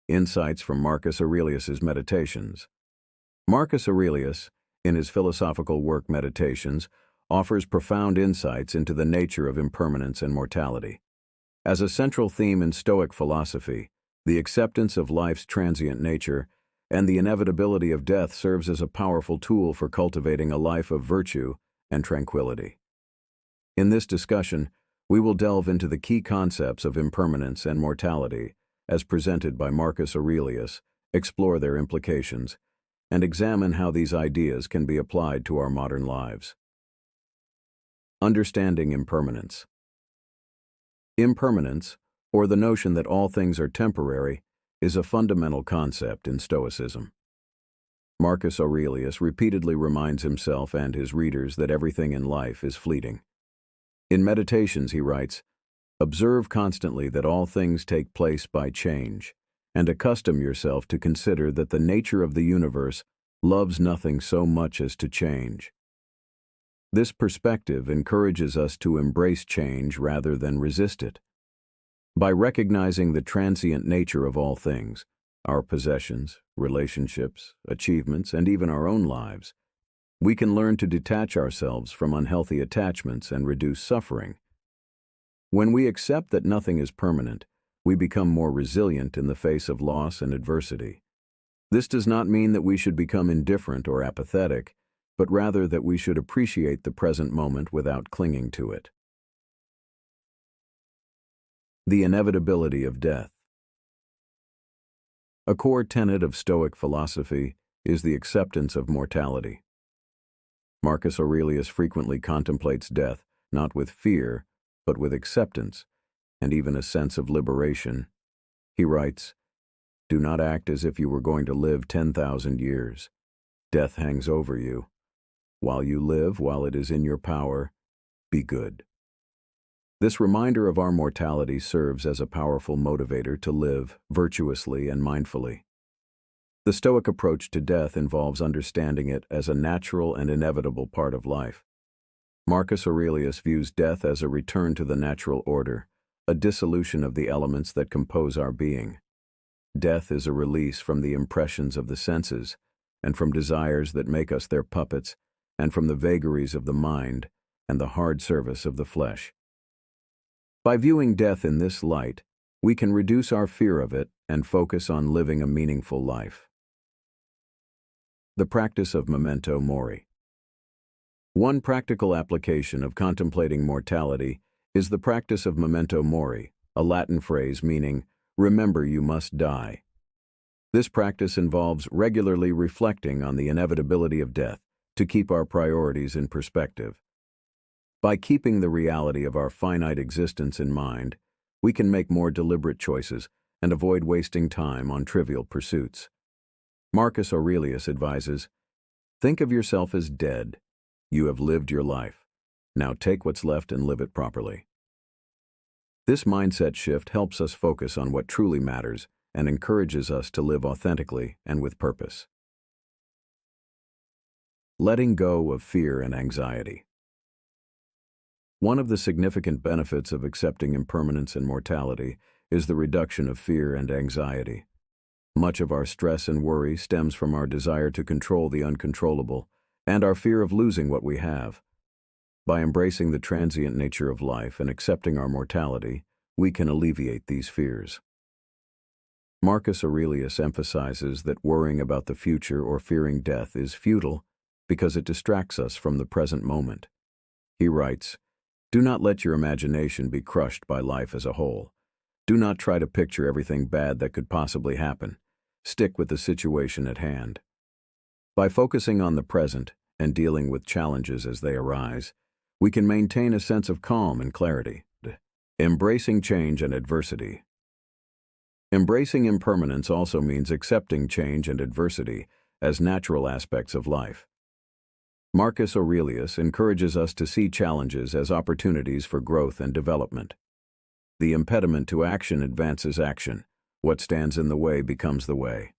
Insights from Marcus Aurelius's Meditations. Marcus Aurelius, in his philosophical work Meditations, offers profound insights into the nature of impermanence and mortality. As a central theme in Stoic philosophy, the acceptance of life's transient nature and the inevitability of death serves as a powerful tool for cultivating a life of virtue and tranquility. In this discussion, we will delve into the key concepts of impermanence and mortality, as presented by Marcus Aurelius, explore their implications, and examine how these ideas can be applied to our modern lives. Understanding impermanence. Impermanence, or the notion that all things are temporary, is a fundamental concept in Stoicism. Marcus Aurelius repeatedly reminds himself and his readers that everything in life is fleeting. In Meditations, he writes, "Observe constantly that all things take place by change, and accustom yourself to consider that the nature of the universe loves nothing so much as to change." This perspective encourages us to embrace change rather than resist it. By recognizing the transient nature of all things, our possessions, relationships, achievements, and even our own lives, we can learn to detach ourselves from unhealthy attachments and reduce suffering. When we accept that nothing is permanent, we become more resilient in the face of loss and adversity. This does not mean that we should become indifferent or apathetic, but rather that we should appreciate the present moment without clinging to it. The inevitability of death. A core tenet of Stoic philosophy is the acceptance of mortality. Marcus Aurelius frequently contemplates death, not with fear, but with acceptance, and even a sense of liberation. He writes, "Do not act as if you were going to live 10,000 years. Death hangs over you. While you live, while it is in your power, be good." This reminder of our mortality serves as a powerful motivator to live virtuously and mindfully. The Stoic approach to death involves understanding it as a natural and inevitable part of life. Marcus Aurelius views death as a return to the natural order, a dissolution of the elements that compose our being. Death is a release from the impressions of the senses, and from desires that make us their puppets, and from the vagaries of the mind and the hard service of the flesh. By viewing death in this light, we can reduce our fear of it and focus on living a meaningful life. The practice of memento mori. One practical application of contemplating mortality is the practice of memento mori, a Latin phrase meaning, "remember you must die." This practice involves regularly reflecting on the inevitability of death to keep our priorities in perspective. By keeping the reality of our finite existence in mind, we can make more deliberate choices and avoid wasting time on trivial pursuits. Marcus Aurelius advises, "Think of yourself as dead. You have lived your life. Now take what's left and live it properly." This mindset shift helps us focus on what truly matters and encourages us to live authentically and with purpose. Letting go of fear and anxiety. One of the significant benefits of accepting impermanence and mortality is the reduction of fear and anxiety. Much of our stress and worry stems from our desire to control the uncontrollable and our fear of losing what we have. By embracing the transient nature of life and accepting our mortality, we can alleviate these fears. Marcus Aurelius emphasizes that worrying about the future or fearing death is futile because it distracts us from the present moment. He writes, "Do not let your imagination be crushed by life as a whole. Do not try to picture everything bad that could possibly happen. Stick with the situation at hand." By focusing on the present and dealing with challenges as they arise, we can maintain a sense of calm and clarity. Embracing change and adversity. Embracing impermanence also means accepting change and adversity as natural aspects of life. Marcus Aurelius encourages us to see challenges as opportunities for growth and development. The impediment to action advances action. What stands in the way becomes the way.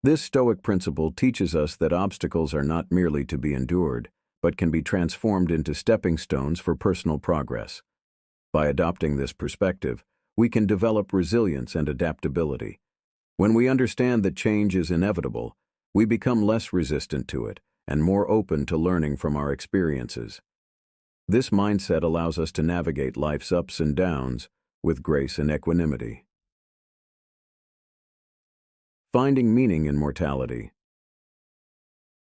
This Stoic principle teaches us that obstacles are not merely to be endured, but can be transformed into stepping stones for personal progress. By adopting this perspective, we can develop resilience and adaptability, When we understand that change is inevitable, we become less resistant to it and more open to learning from our experiences. This mindset allows us to navigate life's ups and downs with grace and equanimity. Finding meaning in mortality.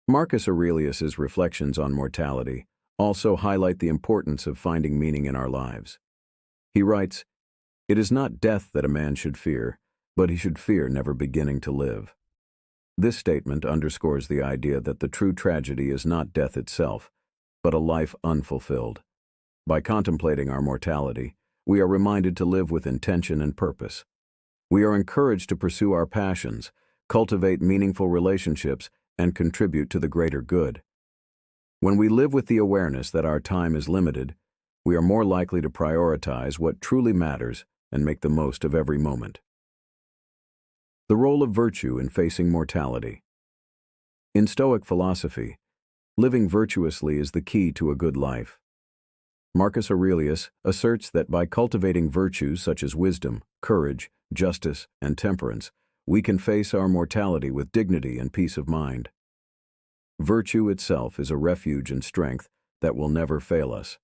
Marcus Aurelius's reflections on mortality also highlight the importance of finding meaning in our lives. He writes, "It is not death that a man should fear, but he should fear never beginning to live." This statement underscores the idea that the true tragedy is not death itself, but a life unfulfilled. By contemplating our mortality, we are reminded to live with intention and purpose. We are encouraged to pursue our passions, cultivate meaningful relationships, and contribute to the greater good. When we live with the awareness that our time is limited, we are more likely to prioritize what truly matters and make the most of every moment. The role of virtue in facing mortality. In Stoic philosophy, living virtuously is the key to a good life. Marcus Aurelius asserts that by cultivating virtues such as wisdom, courage, justice, and temperance, we can face our mortality with dignity and peace of mind. Virtue itself is a refuge and strength that will never fail us.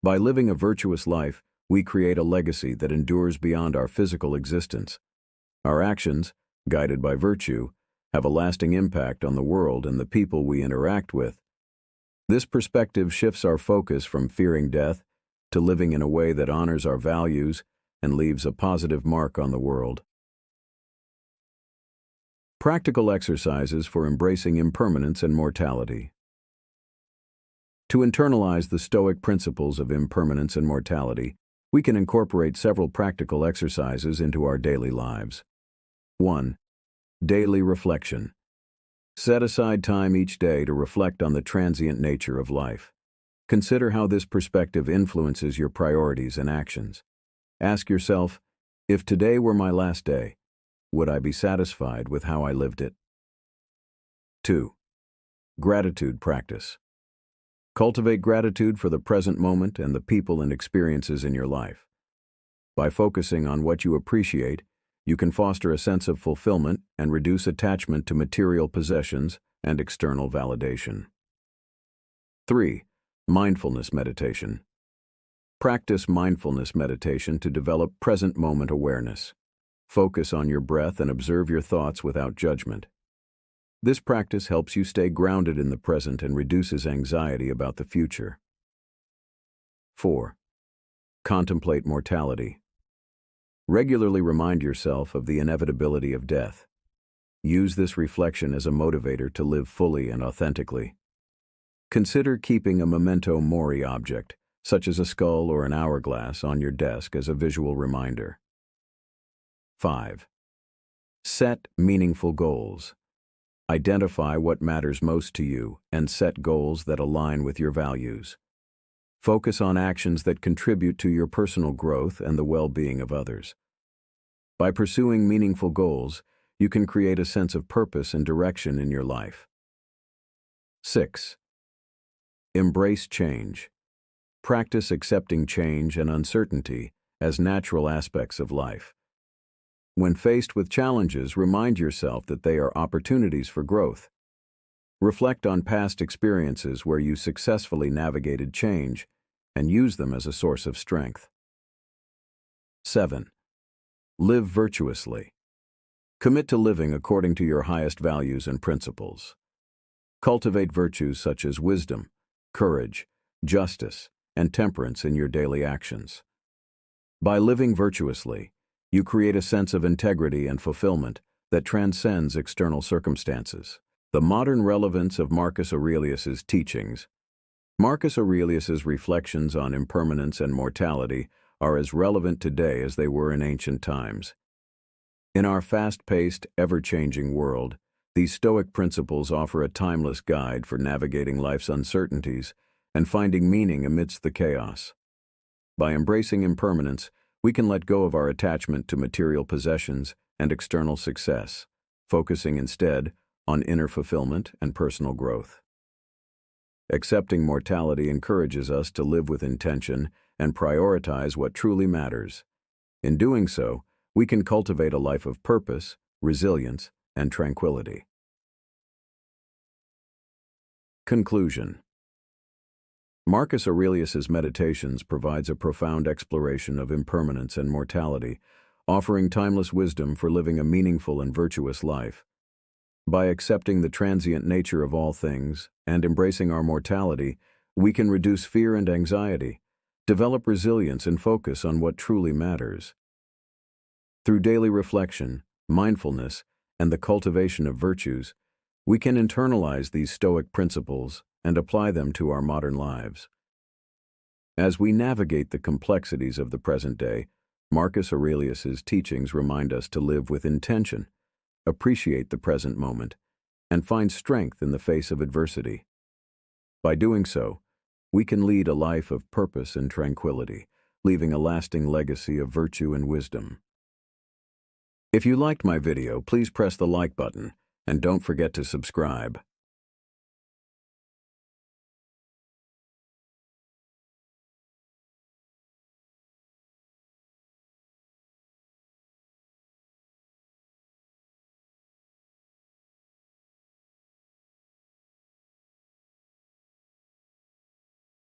By living a virtuous life, we create a legacy that endures beyond our physical existence. Our actions, guided by virtue, have a lasting impact on the world and the people we interact with. This perspective shifts our focus from fearing death to living in a way that honors our values and leaves a positive mark on the world. Practical exercises for embracing impermanence and mortality. To internalize the Stoic principles of impermanence and mortality, we can incorporate several practical exercises into our daily lives. 1. Daily reflection. Set aside time each day to reflect on the transient nature of life. Consider how this perspective influences your priorities and actions. Ask yourself, if today were my last day, would I be satisfied with how I lived it? 2. Gratitude practice. Cultivate gratitude for the present moment and the people and experiences in your life. By focusing on what you appreciate, you can foster a sense of fulfillment and reduce attachment to material possessions and external validation. 3. Mindfulness meditation. Practice mindfulness meditation to develop present moment awareness. Focus on your breath and observe your thoughts without judgment. This practice helps you stay grounded in the present and reduces anxiety about the future. 4. Contemplate mortality. Regularly remind yourself of the inevitability of death. Use this reflection as a motivator to live fully and authentically. Consider keeping a memento mori object, such as a skull or an hourglass, on your desk as a visual reminder. 5. Set meaningful goals. Identify what matters most to you and set goals that align with your values. Focus on actions that contribute to your personal growth and the well-being of others. By pursuing meaningful goals, you can create a sense of purpose and direction in your life. 6. Embrace change. Practice accepting change and uncertainty as natural aspects of life. When faced with challenges, remind yourself that they are opportunities for growth. Reflect on past experiences where you successfully navigated change and use them as a source of strength. 7. Live virtuously. Commit to living according to your highest values and principles. Cultivate virtues such as wisdom, courage, justice, and temperance in your daily actions. By living virtuously, you create a sense of integrity and fulfillment that transcends external circumstances. The modern relevance of Marcus Aurelius's teachings. Marcus Aurelius's reflections on impermanence and mortality are as relevant today as they were in ancient times. In our fast-paced, ever-changing world, these Stoic principles offer a timeless guide for navigating life's uncertainties and finding meaning amidst the chaos. By embracing impermanence, we can let go of our attachment to material possessions and external success, focusing instead on inner fulfillment and personal growth. Accepting mortality encourages us to live with intention and prioritize what truly matters. In doing so, we can cultivate a life of purpose, resilience, and tranquility. Conclusion. Marcus Aurelius's Meditations provides a profound exploration of impermanence and mortality, offering timeless wisdom for living a meaningful and virtuous life. By accepting the transient nature of all things and embracing our mortality, we can reduce fear and anxiety, develop resilience, and focus on what truly matters. Through daily reflection, mindfulness, and the cultivation of virtues, we can internalize these Stoic principles and apply them to our modern lives. As we navigate the complexities of the present day, Marcus Aurelius's teachings remind us to live with intention, appreciate the present moment, and find strength in the face of adversity. By doing so, we can lead a life of purpose and tranquility, leaving a lasting legacy of virtue and wisdom. If you liked my video, please press the like button, and don't forget to subscribe.